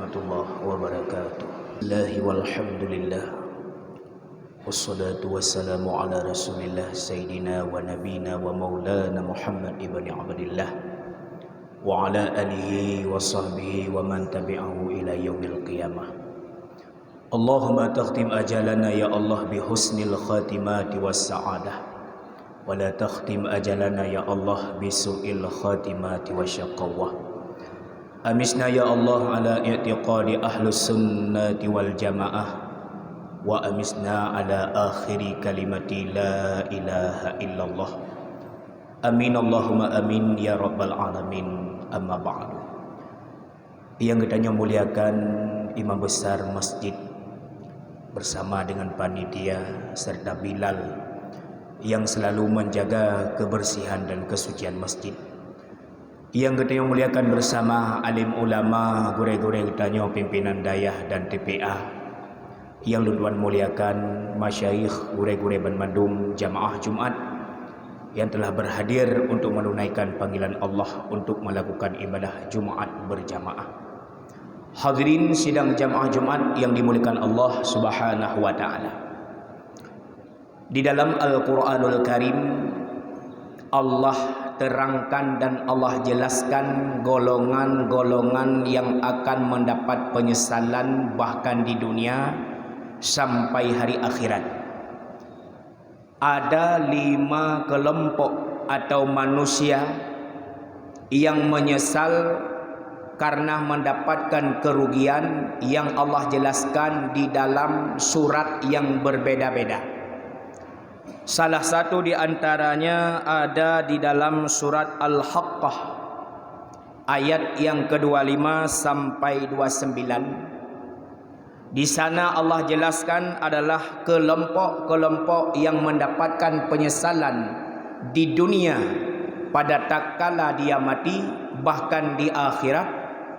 warahmatullahi wabarakatuh. Billahi walhamdulillah. Wassalatu wassalamu ala rasulillah Sayyidina wa nabina wa maulana Muhammad ibn Abdillah wa ala alihi wa sahbihi wa man tabi'ahu ila yaumil qiyamah. Allahumma takhtim ajalana ya Allah bi husnil khatimati was sa'adah wa la takhtim ajalana ya Allah bi su'il khatimati wasyaqawah. Amisna ya Allah ala i'tiqadi ahlus sunnati wal jamaah wa amisna ala akhiri kalimati la ilaha illallah. Amin Allahumma amin ya rabbal alamin. Amma ba'du. Yang kita muliakan imam besar masjid bersama dengan panitia serta Bilal yang selalu menjaga kebersihan dan kesucian masjid. Yang kita muliakan bersama alim ulama, gure-gure kita pimpinan dayah dan TPA. Yang luduan muliakan masyayikh gure-gure Bandung jamaah Jumat yang telah berhadir untuk menunaikan panggilan Allah untuk melakukan ibadah Jumat berjamaah. Hadirin sidang jamaah Jumat yang dimuliakan Allah Subhanahu wa taala. Di dalam Al-Quranul Karim Allah terangkan dan Allah jelaskan golongan-golongan yang akan mendapat penyesalan bahkan di dunia sampai hari akhirat. Ada 5 kelompok atau manusia yang menyesal karena mendapatkan kerugian yang Allah jelaskan di dalam surat yang berbeda-beda. Salah satu di antaranya ada di dalam surat Al-Haqqah ayat yang ke-25 sampai 29. Di sana Allah jelaskan adalah kelompok-kelompok yang mendapatkan penyesalan di dunia pada tatkala dia mati, bahkan di akhirat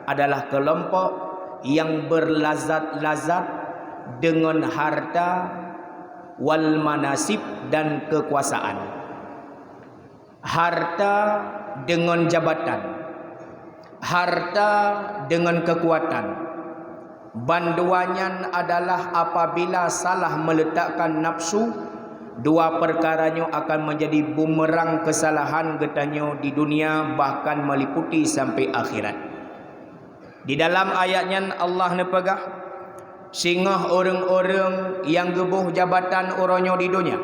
adalah kelompok yang berlazat-lazat dengan harta wal manasib dan kekuasaan. Harta dengan jabatan, harta dengan kekuatan. Banduannya adalah apabila salah meletakkan nafsu, 2 perkaranya akan menjadi bumerang kesalahan getanyo di dunia bahkan meliputi sampai akhirat. Di dalam ayatnya Allah nepegah sehingga orang-orang yang gebuh jabatan oronyo di dunia,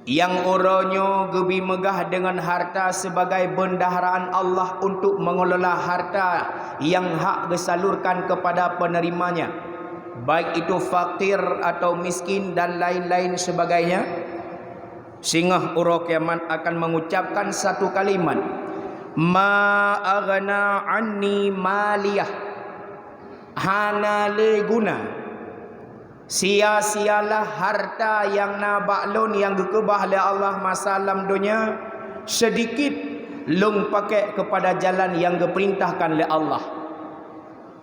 yang oronyo gebi megah dengan harta sebagai bendaharaan Allah untuk mengelola harta yang hak disalurkan kepada penerimanya, baik itu fakir atau miskin dan lain-lain sebagainya. Sehingga orang kiamat akan mengucapkan satu kalimat, ma aghna anni maliyah, hana le guna, sia-sialah harta yang nabaklun yang gekebah oleh Allah masalam dunia, sedikit lung pakai kepada jalan yang diperintahkan oleh Allah.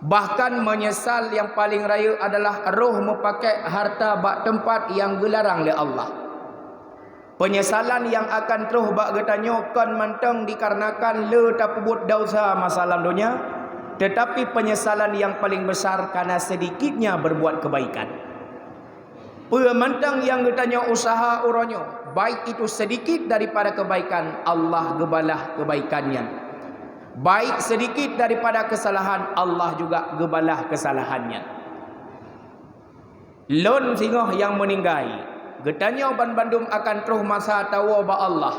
Bahkan menyesal yang paling raya adalah roh mempakai harta bak tempat yang dilarang oleh Allah. Penyesalan yang akan terus bak getanyo kan mantang dikarenakan le tapubut dosa masalam dunia, tetapi penyesalan yang paling besar karena sedikitnya berbuat kebaikan. Pemantang yang ditanya usaha uronyo, baik itu sedikit daripada kebaikan, Allah gebalah kebaikannya. Baik sedikit daripada kesalahan, Allah juga gebalah kesalahannya. Lon singoh yang meninggai, getanya Bandung akan terus masa tawa ba Allah.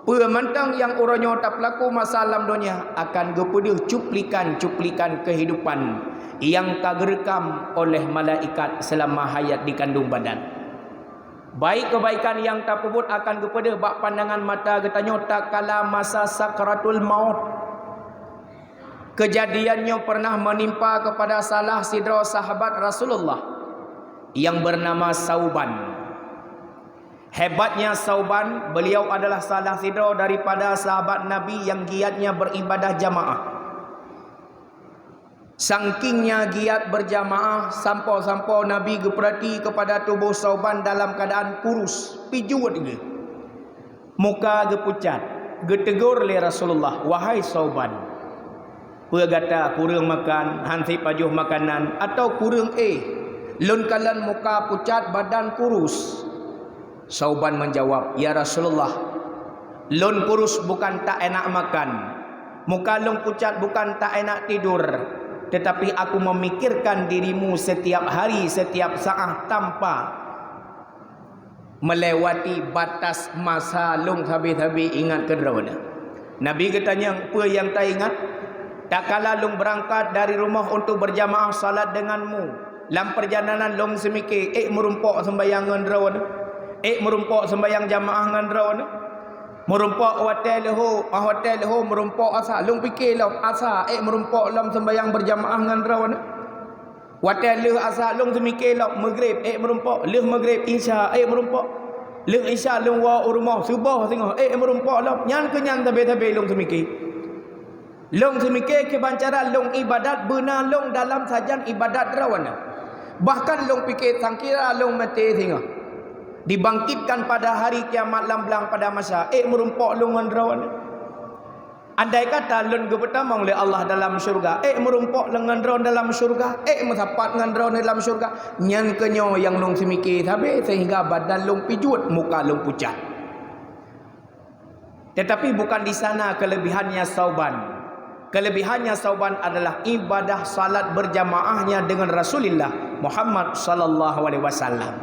Pemantang yang uronyo tak pelaku masalah dunia akan gepedih cuplikan-cuplikan kehidupan yang kagerekam oleh malaikat selama hayat di kandung badan. Baik kebaikan yang tak puput akan gepedih bak pandangan mata getanyo tak kala masa sakratul maut. Kejadiannya pernah menimpa kepada salah sidra sahabat Rasulullah yang bernama Sauban. Hebatnya Sauban, beliau adalah salah sidra daripada sahabat Nabi yang giatnya beribadah jamaah. Sangkingnya giat berjamaah, sampau-sampau Nabi geperhati kepada tubuh Sauban dalam keadaan kurus, pijuat ge. Muka gepucat, getegur oleh Rasulullah, wahai Sauban, Pua gata kurang makan, hansi pajuh makanan atau kurang lun kalan muka pucat badan kurus. Sauban menjawab, ya Rasulullah, lun kurus bukan tak enak makan, muka lun pucat bukan tak enak tidur, tetapi aku memikirkan dirimu setiap hari, setiap saat tanpa melewati batas masa lung habis-habis ingat ke mana. Nabi katanya, apa yang tak ingat? Tak kala lung berangkat dari rumah untuk berjamaah salat denganmu, dalam perjalanan lung semikir, merumpok sembayang ngan rawan, merumpok sembayang jamaah ngan rawan, merumpok hotel leho merumpok asa, lung fikir lung asa, merumpok lam sembayang berjamaah ngan rawan. Hotel leh asa lung semikir lung maghrib, merumpok leh maghrib isya, merumpok leh isya lung wa rumah subuh tengah, merumpok lam nyan kenyan tabe-tabe lung semikir. Long semikir kebancaran long ibadat benar long dalam sajan ibadat rawana. Bahkan long fikir sangkira long mati tengah. Dibangkitkan pada hari kiamat lamblang pada masa merumpok long rawana. Andai kata long pertama oleh Allah dalam syurga, merumpok lengan rawan dalam syurga, mendapat dengan rawan dalam syurga. Nyan kenyo yang long semikir habis sehingga badan long pijut, muka long pucat. Tetapi bukan di sana kelebihannya Sauban. Kelebihannya Sauban adalah ibadah salat berjamaahnya dengan Rasulullah Muhammad sallallahu alaihi wasallam.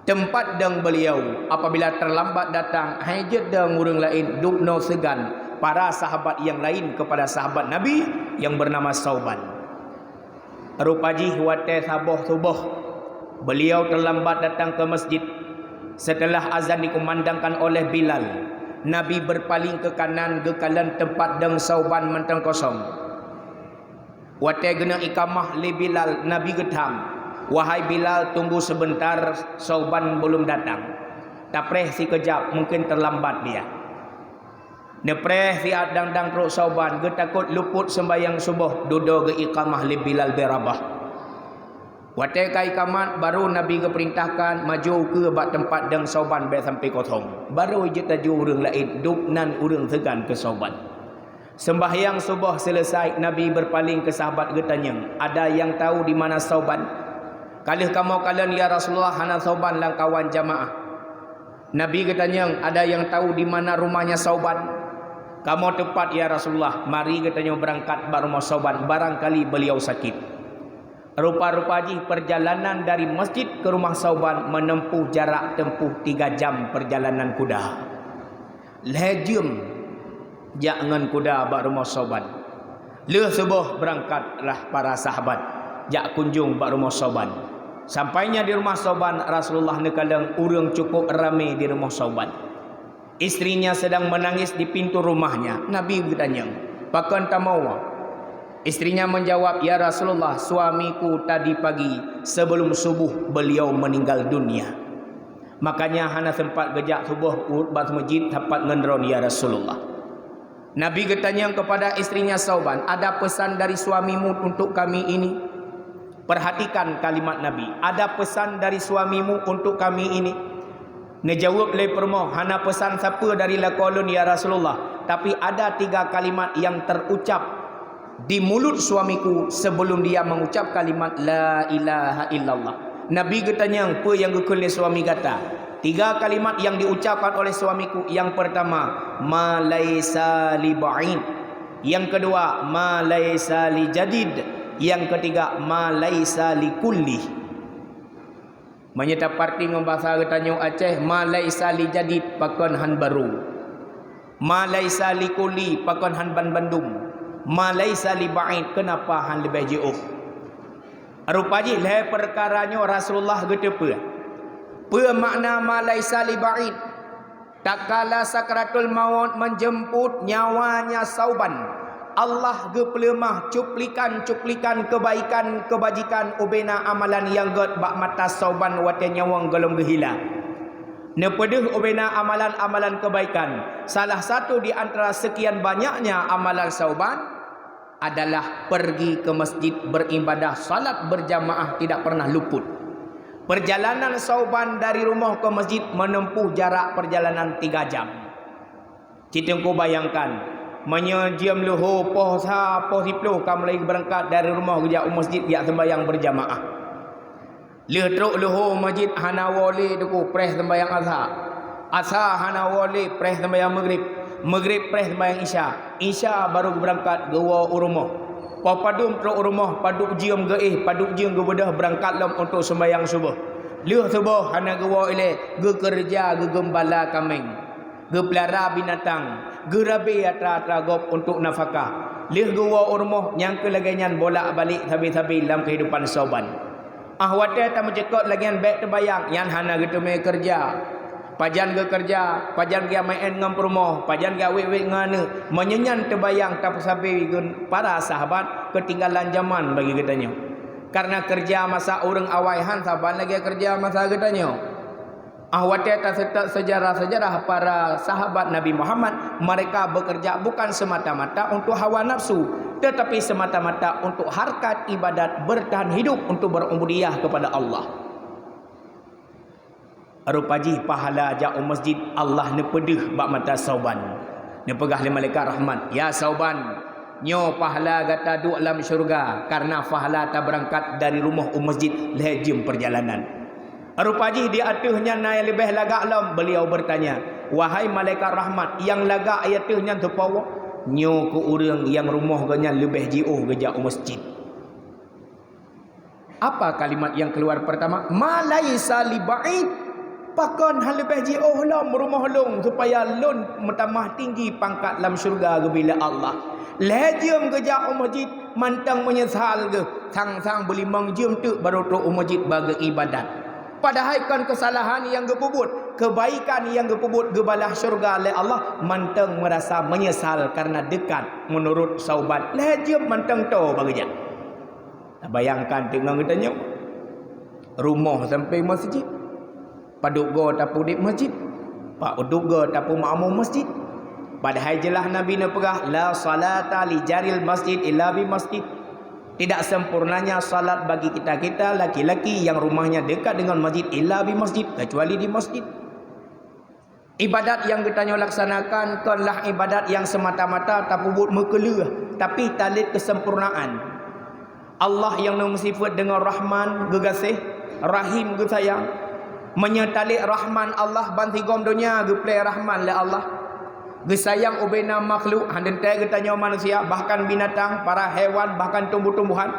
Tempat dang beliau apabila terlambat datang, hajat dang urang lain dukno segan para sahabat yang lain kepada sahabat Nabi yang bernama Sauban. Rupaji wate saboh subuh, beliau terlambat datang ke masjid. Setelah azan dikumandangkan oleh Bilal, Nabi berpaling ke kanan gekalan tempat deng Sauban mentang kosong. Wate gena ikamah li Bilal, Nabi getam, wahai Bilal, tunggu sebentar, Sauban belum datang. Tapreh si kejap, mungkin terlambat dia. Nepreh si adang-dang perut Sauban, ge takut luput sembayang subuh, duduk ge ikamah li Bilal berabah. Wate kai kamat baru Nabi keperintahkan maju ke bak tempat deng Sauban be sampai kosong. Baru je taju urang lain duk nan urang segan ke Sauban. Sembahyang subuh selesai, Nabi berpaling ke sahabat getanya, ada yang tahu di mana Sauban? Kalih kamu kalian ya Rasulullah, hana Sauban lang kawan jamaah. Nabi katanya, ada yang tahu di mana rumahnya Sauban? Kamu tepat ya Rasulullah, mari katanya berangkat ke rumah Sauban, barangkali beliau sakit. Rupa-rupa perjalanan dari masjid ke rumah Sauban menempuh jarak tempuh 3 jam perjalanan kuda. Lejum jangan kuda bak rumah Sauban. Leh subuh berangkatlah para sahabat jak kunjung bak rumah Sauban. Sampainya di rumah Sauban, Rasulullah nekalang urang cukup ramai di rumah Sauban. Istrinya sedang menangis di pintu rumahnya. Nabi bertanya, "Pakan tamawa?" Istrinya menjawab, "Ya Rasulullah, suamiku tadi pagi sebelum subuh beliau meninggal dunia. Makanya hana sempat gejak subuh bat masjid dapat ngendron ya Rasulullah." Nabi bertanya kepada istrinya Sauban, "Ada pesan dari suamimu untuk kami ini?" Perhatikan kalimat Nabi, "Ada pesan dari suamimu untuk kami ini?" Nejawab le permo, "Hana pesan siapa dari lakolun ya Rasulullah, tapi ada 3 kalimat yang terucap di mulut suamiku sebelum dia mengucap kalimat la ilaha illallah." Nabi bertanya, apa yang gukul suami kata? 3 kalimat yang diucapkan oleh suamiku. Yang pertama, ma laisa li ba'id. Yang kedua, ma laisa li jadid. Yang ketiga, ma laisa li kulli. Menyata parti ngembasa ketanya Aceh, ma laisa li jadid pakon han baru, ma laisa li kulli pakon han ban bandung, Malaysia li ba'id, kenapa han lebih jauh? Rupanya le perkaranya Rasulullah getepa. Apa makna Malaysia li ba'id? Tak kala sakratul maut menjemput nyawanya Sauban, Allah gepelemah cuplikan-cuplikan kebaikan kebajikan ubena amalan yang god bak mata Sauban wate nyawang gelom gehila. Nepedeh ubena amalan-amalan kebaikan. Salah satu di antara sekian banyaknya amalan Sauban adalah pergi ke masjid beribadah salat berjamaah tidak pernah luput. Perjalanan Sauban dari rumah ke masjid menempuh jarak perjalanan 3 jam. Kita bayangkan, menyejiam luhur poh sah poh 10 kamu lagi berangkat dari rumah ke jauh masjid yang sembahyang berjamaah. Le truk luhur masjid hana wali deku preh sembahyang asar hana wali preh sembahyang maghrib preh sembahyang isya baru berangkat ke rumah. Pau padum truk rumah paduk jiam ge paduk jiam ge bedah berangkat lam untuk sembahyang subuh. Le subuh hana ge ile ge kerja ge gembala kambing. Ge pelihara binatang, ge rabi atra gop untuk nafkah. Lih gua urmoh yang kelagian bolak-balik sabi-sabi dalam kehidupan sauban. Ahwate ta mencekot lagian baik terbayang yang hana gitu me kerja. Pajan ge kerja, pajan ge main ngam rumah, pajan ge awet-awet ngana. Menyenyan terbayang ta sabi para sahabat ketinggalan zaman bagi katanya. Karena kerja masa orang awaihan saban lagi kerja masa katanya. Ahwateta sejarah-sejarah para sahabat Nabi Muhammad, mereka bekerja bukan semata-mata untuk hawa nafsu, tetapi semata-mata untuk harkat ibadat bertahan hidup untuk berubudiyah kepada Allah. Rupaji pahala jauh masjid Allah ne pedih bak mata sauban. Ne pegah le malaikat rahmat, ya sauban, nyo pahala gata du alam syurga karena pahala ta berangkat dari rumah masjid lejim perjalanan. Rupaji di atuhnya na yang lebih lagak lam. Beliau bertanya, wahai malaikat rahmat, yang lagak ayatuhnya terpawa nyo ke orang yang rumah ganya lebih jauh ke jauh masjid. Apa kalimat yang keluar pertama? Malaisa li ba'id. Pakon hal lebih jauh lam rumah long supaya lon mentamah tinggi pangkat lam syurga ke bila Allah. Lejim ke jauh masjid mantang menyesal ke sang-sang beli mangjum tu baru tu masjid bagi ibadat. Padahal kan kesalahan yang gepubut, kebaikan yang gepubut gebalah syurga oleh Allah, manteng merasa menyesal karena dekat menurut saubat. Lejim manteng tu baginya. Bayangkan dengan katanya rumah sampai masjid. Paduk go tapu di masjid. Pak uduk go tapu makmum masjid. Padahal jelas Nabi nak pegah la salata li jaril masjid illa bi masjid. Tidak sempurnanya salat bagi kita laki-laki yang rumahnya dekat dengan masjid illa bi masjid, kecuali di masjid. Ibadat yang kita laksanakan kanlah ibadat yang semata-mata tak pubut mekeleh, tapi talit kesempurnaan. Allah yang nama sifat dengan Rahman, gegasih, Rahim, gesayang. Menyetalik Rahman Allah banti gom dunia, geplay Rahman le Allah. Gesayang ubena makhluk handentai getanya manusia, bahkan binatang, para hewan, bahkan tumbuh-tumbuhan.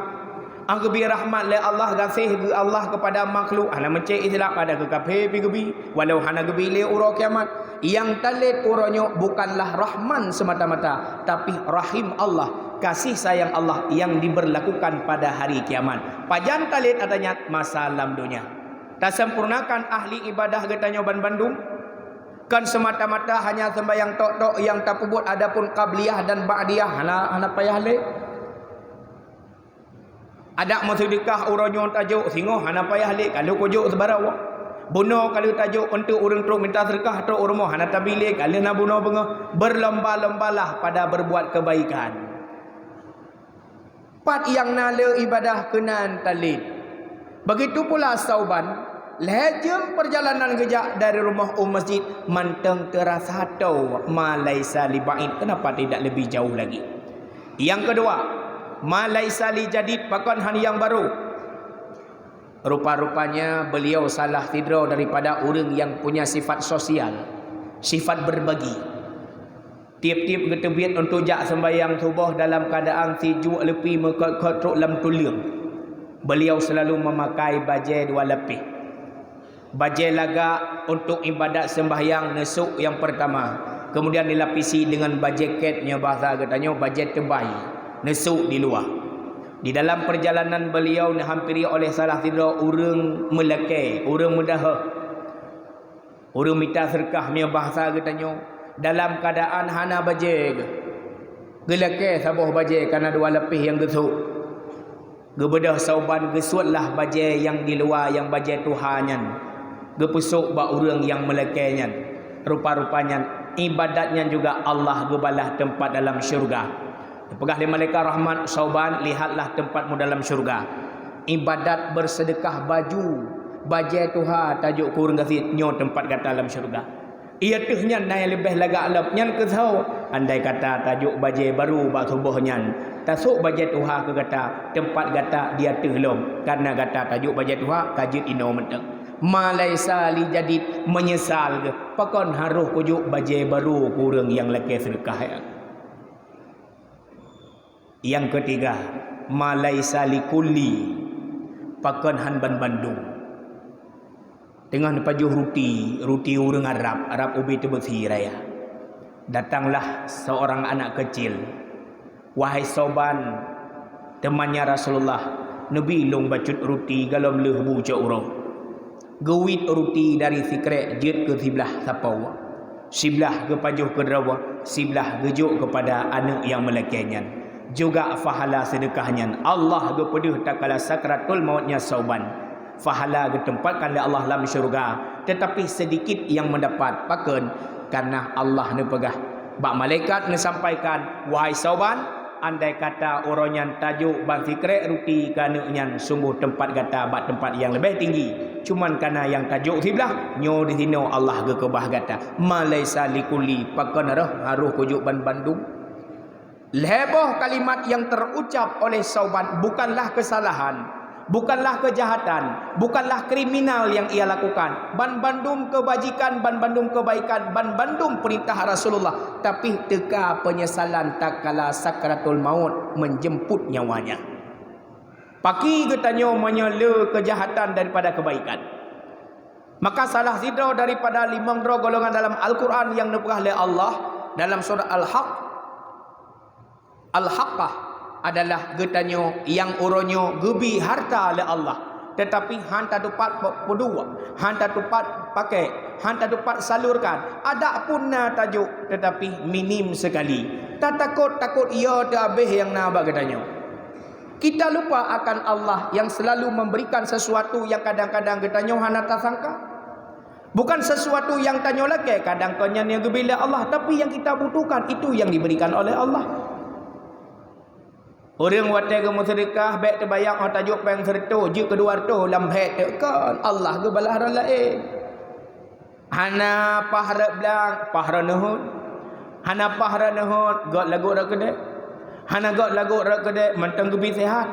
Anggebi rahmat le Allah, gasih ge Allah kepada makhluk. Hana mencek istilah pada kekafir gebi walau hana gebi le uro kiamat. Yang talit uronyo bukanlah Rahman semata-mata, tapi Rahim Allah, kasih sayang Allah yang diberlakukan pada hari kiamat. Pajan talit adanya masa lam dunia. Tak sempurnakan ahli ibadah getanya Bandung. Kan semata-mata hanya sembahyang tok-tok yang tak pubut, adapun qabliyah dan ba'diyah hana payah le. Ada sedekah uronyo tajuk singo hana payah le kalau kujuk sebarawa. Bunuh kalau tajuk untuk orang teruk minta sedekah teruk urmo hana tabile kalau nak bunuh bengo. Berlomba-lombalah pada berbuat kebaikan. Pat yang nala ibadah kenan talit. Begitu pula sauban. Lejim perjalanan kejap dari rumah masjid manteng terasa tau malaisa li ba'id. Kenapa tidak lebih jauh lagi? Yang kedua, malaisa li jadid, pakon han yang baru. Rupa-rupanya beliau salah tidur daripada orang yang punya sifat sosial, sifat berbagi. Tiap-tiap ketebiat untuk jak sembahyang subuh dalam keadaan sejuk lepi mekot-kot lam tuliang. Beliau selalu memakai baju dua lapis. Baju lagak untuk ibadat sembahyang nesuk yang pertama. Kemudian dilapisi dengan baju ketnya, bahasa katanya baju tebal nesuk di luar. Di dalam perjalanan beliau dihampiri oleh salah tidur orang Melaka, orang Mudaha. Orang minta sedekahnya, bahasa katanya dalam keadaan hana baju. Gelake sabuh baju karena dua lapis yang gesuk. Gebedah sauban gesuatlah baju yang di luar, yang baju Tuhannya. Gepusuk bak orang yang melekainya. Rupa-rupanya ibadatnya juga Allah gebalah tempat dalam syurga. Pegah lima malaikat rahmat sauban, lihatlah tempatmu dalam syurga. Ibadat bersedekah baju Tuhan tajuk kurang kasih nyo tempat kata dalam syurga. Ia tuhnya naik lebih lagak alam. Yang kesau andai kata tajuk baje baru bak subuhnya tasuk baje tuha ke kata tempat kata dia terlom karena kata tajuk baje tuha kajit ino menteng malaisa li jadid menyesal ke pakon haruh kujuk baje baru kurang yang laki sedekah ya. Yang ketiga malaisa li kulli pakon han ban Bandung tengah pajuh ruti urang Arab ubi tu bersih raya. Datanglah seorang anak kecil, wahai soban temannya Rasulullah, Nabi long bacut ruti galom lehbu cauro gewit ruti dari sikrek jet ke siblah sapau siblah ke pajuh ke drawa siblah gejuk kepada anak yang melakiannya juga fahala sedekahnya Allah ge pedih tak kala sakratul mautnya soban fahala ditempatkan oleh Allah dalam syurga tetapi sedikit yang mendapat paken karena Allah ni pegah bak malaikat ni sampaikan wahai soban andai kata oronyan tajuk bang fikrek ruti kanaknya sungguh tempat kata bak tempat yang lebih tinggi cuman karena yang tajuk kiblah nyo di sini Allah ge kebah kata malaisa likuli paken haruh kujuk ban Bandung leboh kalimat yang terucap oleh soban bukanlah kesalahan bukanlah kejahatan, bukanlah kriminal yang ia lakukan. Ban Bandung kebajikan, ban Bandung kebaikan, ban Bandung perintah Rasulullah. Tapi teka penyesalan tak kala sakratul maut menjemput nyawanya. Paki getanyo menyela kejahatan daripada kebaikan. Maka salah sidra daripada 5 golongan dalam Al-Quran yang diperah oleh Allah dalam surah Al-Haqqah adalah getanyo yang uronyo gebi harta oleh Allah tetapi hanta dapat berdua hanta dapat pakai hanta dapat salurkan ada pun na tajuk tetapi minim sekali tak takut ia dah habis yang nak getanyo kita lupa akan Allah yang selalu memberikan sesuatu yang kadang-kadang getanyo hana tak sangka bukan sesuatu yang tanyo lagi kadang-kadang yang gebila Allah tapi yang kita butuhkan itu yang diberikan oleh Allah. Orang watai ke musyrikah baik terbayang orang tajuk peng serto je kedua tu lambat tekan Allah ke balah orang lain. Hana pahra belang pahra nuhud. Hana pahra nuhud got lagu rak kedek. Hana got lagu rak kedek mentang gebi sehat.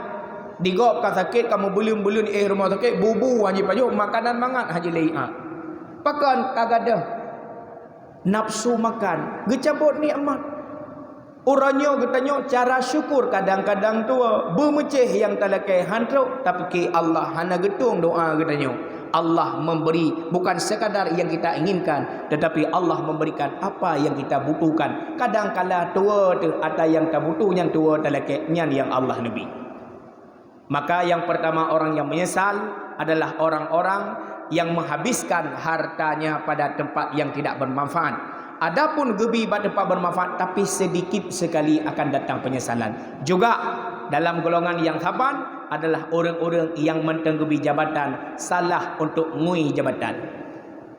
Digop ka sakit kamu belum rumah sakit bubu haji pajuk makanan mangat haji leia. Pakan kagadah nafsu makan gecabut nikmat. Uranyo getanyo cara syukur kadang-kadang tua bermeceh yang talakai hantruk tapi ke Allah hana getung doa getanyo Allah memberi bukan sekadar yang kita inginkan tetapi Allah memberikan apa yang kita butuhkan kadang-kala tua tu ada yang tak butuh yang tua talakai yang Allah nabi maka yang pertama orang yang menyesal adalah orang-orang yang menghabiskan hartanya pada tempat yang tidak bermanfaat. Adapun gebi pada tempat bermanfaat tapi sedikit sekali akan datang penyesalan. Juga dalam golongan yang saban adalah orang-orang yang mentenggebi jabatan salah untuk ngui jabatan.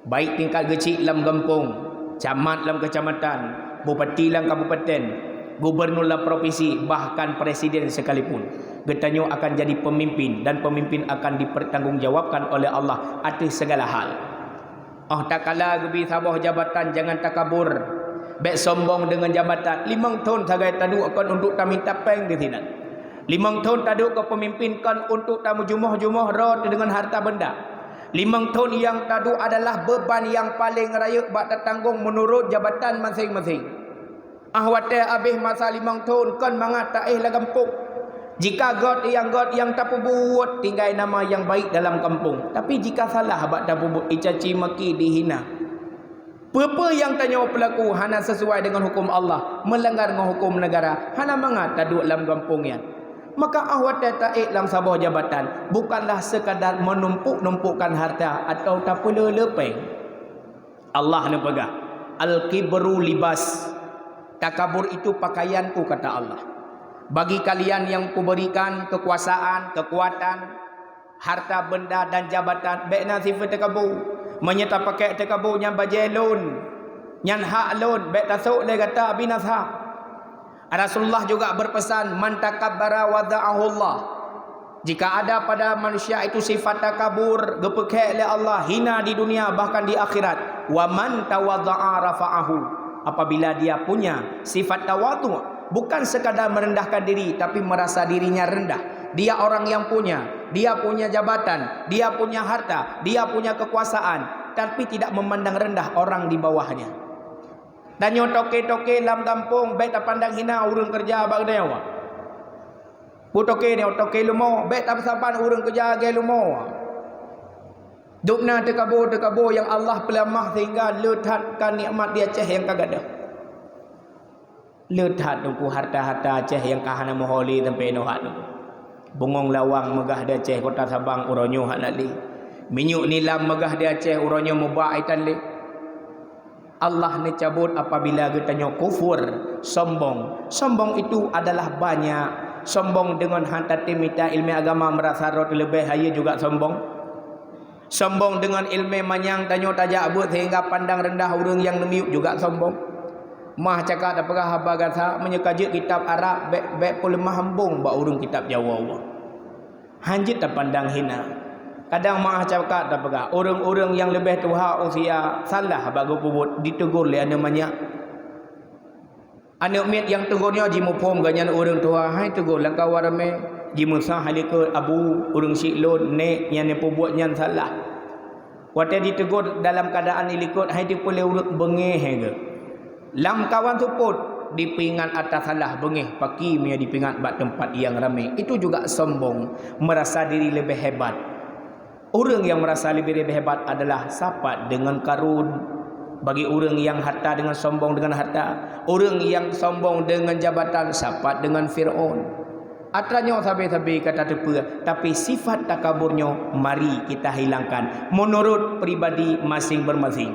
Baik tingkat kecil dalam kampung, camat dalam kecamatan, bupati dalam kabupaten, gubernur dalam provinsi, bahkan presiden sekalipun. Getanyo akan jadi pemimpin dan pemimpin akan dipertanggungjawabkan oleh Allah atas segala hal. Tak kala gebi sabah jabatan jangan takabur. Baik sombong dengan jabatan. 5 tahun sagai tadu akan untuk tamin tapeng di sini. 5 tahun tadu ke pemimpin kan untuk tamu jumuh-jumuh rot dengan harta benda. 5 tahun yang tadu adalah beban yang paling raya bak tertanggung menurut jabatan masing-masing. Ahwate habis masa 5 tahun kan mangat tak lah kampung. Jika God yang tak buat tinggal nama yang baik dalam kampung. Tapi jika salah abak tak buat dicaci maki dihina. Apa yang tanya pelaku hana sesuai dengan hukum Allah, melanggar dengan hukum negara, hana mangat tak duduk dalam kampungnya. Maka ahwat taik dalam sebuah jabatan bukanlah sekadar menumpuk-numpukkan harta atau tak pula lepeng. Allah ni pegah. Al-kibru libas. Takabur itu pakaianku kata Allah. Bagi kalian yang kuberikan kekuasaan, kekuatan, harta benda dan jabatan, baikna sifat takabur. Menyerta pakai takabur yang bajelun, yang hak lun, baik tasuk dia kata binasa. Rasulullah juga berpesan, man takabbara wada'ahu Allah. Jika ada pada manusia itu sifat takabur, gepekai oleh Allah, hina di dunia bahkan di akhirat. Wa man tawadda'a rafa'ahu. apabila dia punya sifat tawadhu, bukan sekadar merendahkan diri tapi merasa dirinya rendah. Dia orang yang dia punya jabatan, dia punya harta, dia punya kekuasaan, tapi tidak memandang rendah orang di bawahnya. Dan nyo toke-toke dalam kampung baik tak pandang hina urang kerja bag dewa. Putoke ni toke lumo baik tak saban urang kerja ge lumo. Dukna tekabo yang Allah pelamah sehingga lethatkan nikmat dia ceh yang kagak ada. Lethat tungku harta-harta ceh yang kahana moholi sampai nohat tu. Bungong lawang megah dia ceh kota Sabang uronyo hak nak li. Minyuk nilam megah dia ceh uronyo mubah itan li. Allah ni cabut apabila kita tanya kufur, sombong. Sombong itu adalah banyak. Sombong dengan hantar timita ilmu agama merasa rot lebih haya juga sombong. Sombong dengan ilmu manyang tanya tajak buat sehingga pandang rendah orang yang nemiuk juga sombong. Mah cakap tak pernah haba kata menyekajik kitab Arab baik pun lemah hambung bak urung kitab Jawa. Hanjit tak pandang hina. Kadang mah cakap tak pernah orang-orang yang lebih tua usia salah bagi kubut ditegur oleh anda banyak. Anak mit yang tegurnya jimu pom ganyan orang tua hai tegur langkah warame jimu sah halika abu urang siklon nek yang ne buat yang salah. Waktu ditegur dalam keadaan ilikut hai di boleh urut bengeh ke. Lam kawan suput dipingat atas salah bengeh paki mia dipingat bak tempat yang ramai. Itu juga sombong, merasa diri lebih hebat. Orang yang merasa lebih hebat adalah sapat dengan karun. Bagi orang yang harta dengan sombong dengan harta, orang yang sombong dengan jabatan sapat dengan Fir'aun. Atranya sabi-sabi kata tepa, tapi sifat takaburnya mari kita hilangkan menurut pribadi masing-masing.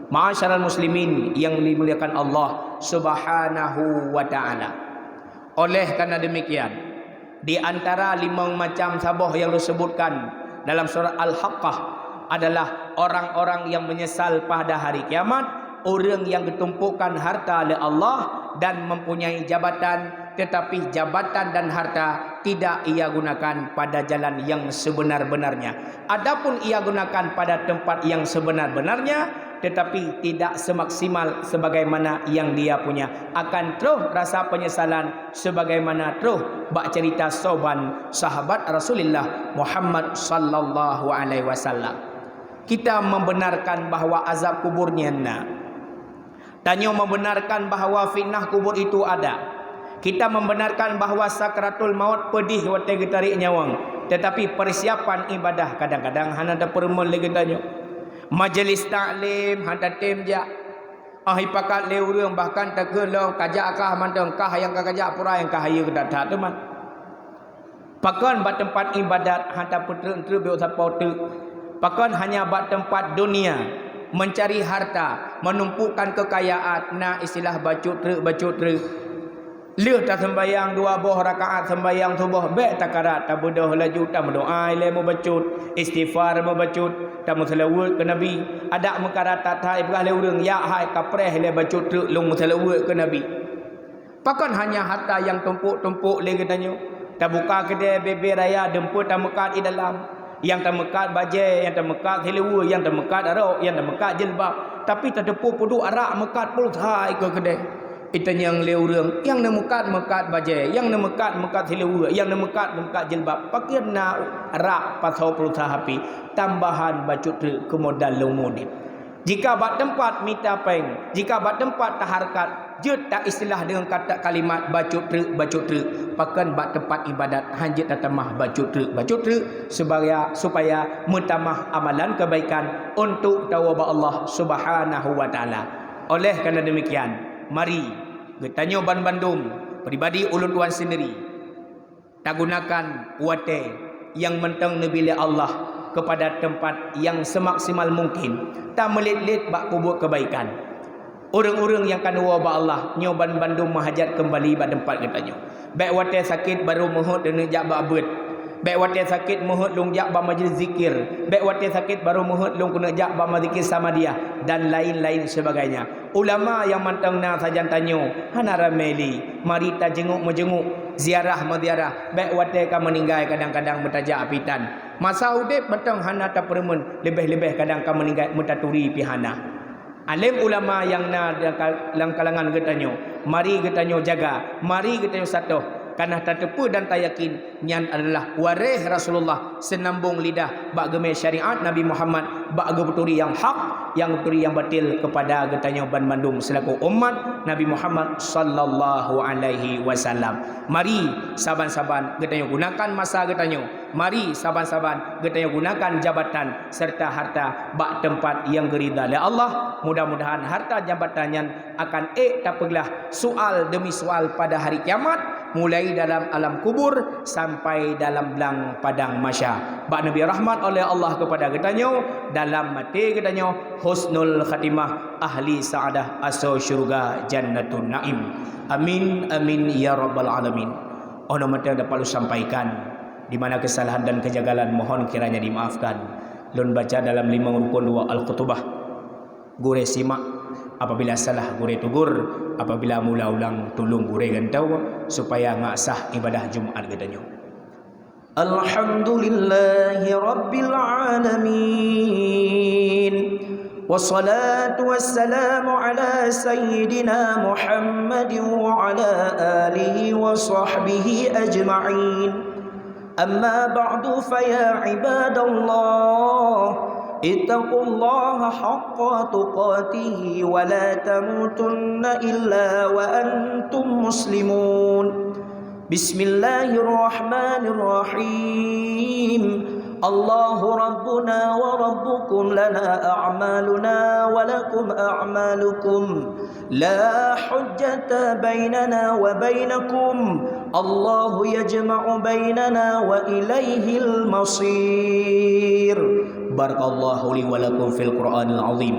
Ma'asyiral muslimin yang dimuliakan Allah Subhanahu wa taala. Oleh karena demikian, di antara 5 macam sabah yang disebutkan dalam surah Al-Haqqah adalah orang-orang yang menyesal pada hari kiamat, orang yang ditumpukan harta oleh Allah dan mempunyai jabatan, tetapi jabatan dan harta tidak ia gunakan pada jalan yang sebenar-benarnya. Adapun ia gunakan pada tempat yang sebenar-benarnya, tetapi tidak semaksimal sebagaimana yang dia punya, akan terus rasa penyesalan sebagaimana terus bak cerita soban sahabat Rasulullah Muhammad sallallahu alaihi wasallam. Kita membenarkan bahawa azab kuburnya nak. Tanya membenarkan bahawa fitnah kubur itu ada. Kita membenarkan bahawa sakratul maut pedih waktu kita tarik nyawang. Tetapi persiapan ibadah kadang-kadang hana ada permen lagi tanya. Majlis taklim hana tim ja. Pakat le urang bahkan tak kelong kajak akah mantang kah yang kajak pura yang kah ayu kedat teman. Pakan bat tempat ibadat hanta putra entru be usapau tu. Pakan hanya buat tempat dunia, mencari harta, menumpukan kekayaan, nak istilah bacut truk. Leh tak sembayang 2 buah rakaat sembayang subuh, baik tak karat, tak bodoh laju, tak berdoa, ilai mau bacut, istighfar mau bacut, tak musalawat ke Nabi. Ada mekarat tak thai berah le urang, ya hai kapreh ilai bacut truk, long musalawat ke Nabi. Pakan hanya harta yang tumpuk-tumpuk le katanya. Tak buka kedai bebe raya, demput tak mekat di dalam. Yang tak mekat bajai, yang tak mekat hilewa, yang tak mekat arak, yang tak mekat jilbab. Tapi tak depu pudu arak mekat pun thai ke kedai. Itu yang leurang, yang nak mekat bajai, yang nak mekat hilewa, yang nak mekat jilbab. Pakai nak arak pasau pun hapi. Tambahan bacut ke modal lumudip. Jika bak tempat mita peng, jika bak tempat taharkat, jut tak istilah dengan kata kalimat bacut truk, pakan bak tempat ibadat hanjit tamah bacut truk supaya mutamah amalan kebaikan untuk tawaba Allah Subhanahu wa taala. Oleh kerana demikian, mari bertanya ban bandum pribadi ulun tuan sendiri. Tak gunakan wate yang mentang nabi Allah kepada tempat yang semaksimal mungkin. Tak melit-lit bak kubur kebaikan. Orang-orang yang kanwa ba Allah nyoban bandung mahajat kembali bak tempat katanya. Baik wate sakit baru mohon dan jak bak abad. Baik wate sakit mohon long jak bak majlis zikir. Baik wate sakit baru mohon long kena jak bak mazikir sama dia dan lain-lain sebagainya. Ulama yang mantang na sajan tanyo hana rameli mari ta jenguk ziarah madiarah. Baik wate ka meninggal kadang-kadang bertajak apitan. Masa udip betang hana ta permen lebih-lebih kadang ka meninggal mutaturi pihana. Alim ulama yang dalam kalangan getanyo, mari getanyo jaga, mari getanyo satuh. Karena tertepu dan tak yakin nyan adalah waris Rasulullah, senambung lidah bak gemai syariat Nabi Muhammad, bak geturi yang hak, yang geturi yang batil kepada getanyo ban mandum selaku umat Nabi Muhammad sallallahu alaihi wasallam. Mari saban-saban getanyo gunakan masa getanyo, mari saban-saban getanyo gunakan jabatan serta harta bak tempat yang geridha oleh Allah. Mudah-mudahan harta jabatan yang akan tapeglah soal demi soal pada hari kiamat, mulai dalam alam kubur sampai dalam belang padang mahsyar. Bak Nabi rahmat oleh Allah kepada getanyo, dalam mati getanyo husnul khatimah, ahli sa'adah aso syurga jannatun naim. Amin amin ya rabbal alamin. Ono mata dapat lu sampaikan di mana kesalahan dan kejagalan mohon kiranya dimaafkan. Lun baca dalam 5 rukun 2 al-khutbah. Gure simak, apabila salah gure tugur, apabila mula ulang tulung gure gantau supaya ngak sah ibadah Jumat getanyo. Alhamdulillahi rabbil alamin. Wassalatu wassalamu ala sayyidina Muhammadin wa ala alihi wa sahbihi ajma'in. Amma ba'du fa ya ibadallah, اتقوا الله حق تقاته ولا تموتن إلا وأنتم مسلمون. بسم الله الرحمن الرحيم. الله ربنا وربكم لنا أعمالنا ولكم أعمالكم لا حجة بيننا وبينكم الله يجمع بيننا وإليه المصير. بارك الله لي ولكم في القرآن العظيم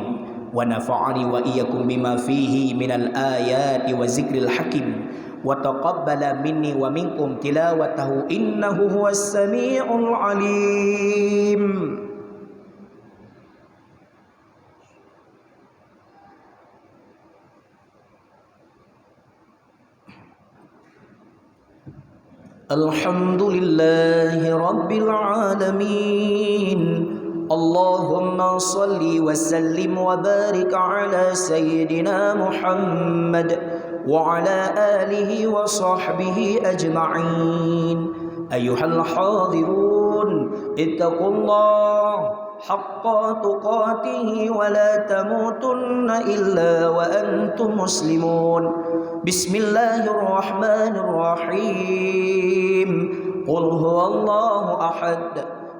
ونفعني وإياكم بما فيه من الآيات وذكر الحكيم وتقبل مني ومنكم تلاوته إنه هو السميع العليم. الحمد لله رب العالمين. اللهم صل وسلم وبارك على سيدنا محمد وعلى آله وصحبه أجمعين. أيها الحاضرون اتقوا الله حق تقاته ولا تموتن إلا وأنتم مسلمون. بسم الله الرحمن الرحيم. قل هو الله أحد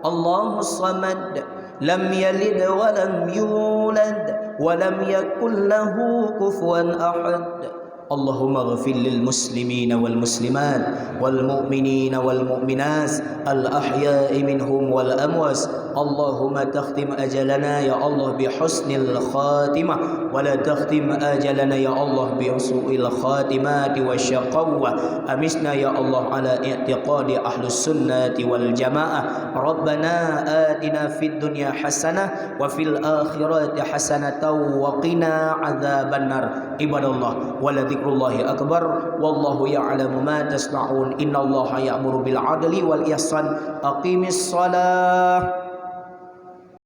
الله الصمد لم يلد ولم يولد ولم يكن له كفوا أحد. اللهم اغفر للمسلمين والمسلمات والمؤمنين والمؤمنات الأحياء منهم والأموات. اللهم تختم أجلنا يا الله بحسن الخاتمة ولا تختم أجلنا يا الله بسوء الخاتمات والشقوة. أمسنا يا الله على اعتقاد أهل السنة والجماعة. ربنا آتنا في الدنيا حسنة وفي الآخرة حسنة وقنا عذاب النار. عباد الله ولذكر الله أكبر والله يعلم ما تصنعون. إن الله يأمر بالعدل والإحسان. أقيم الصلاة.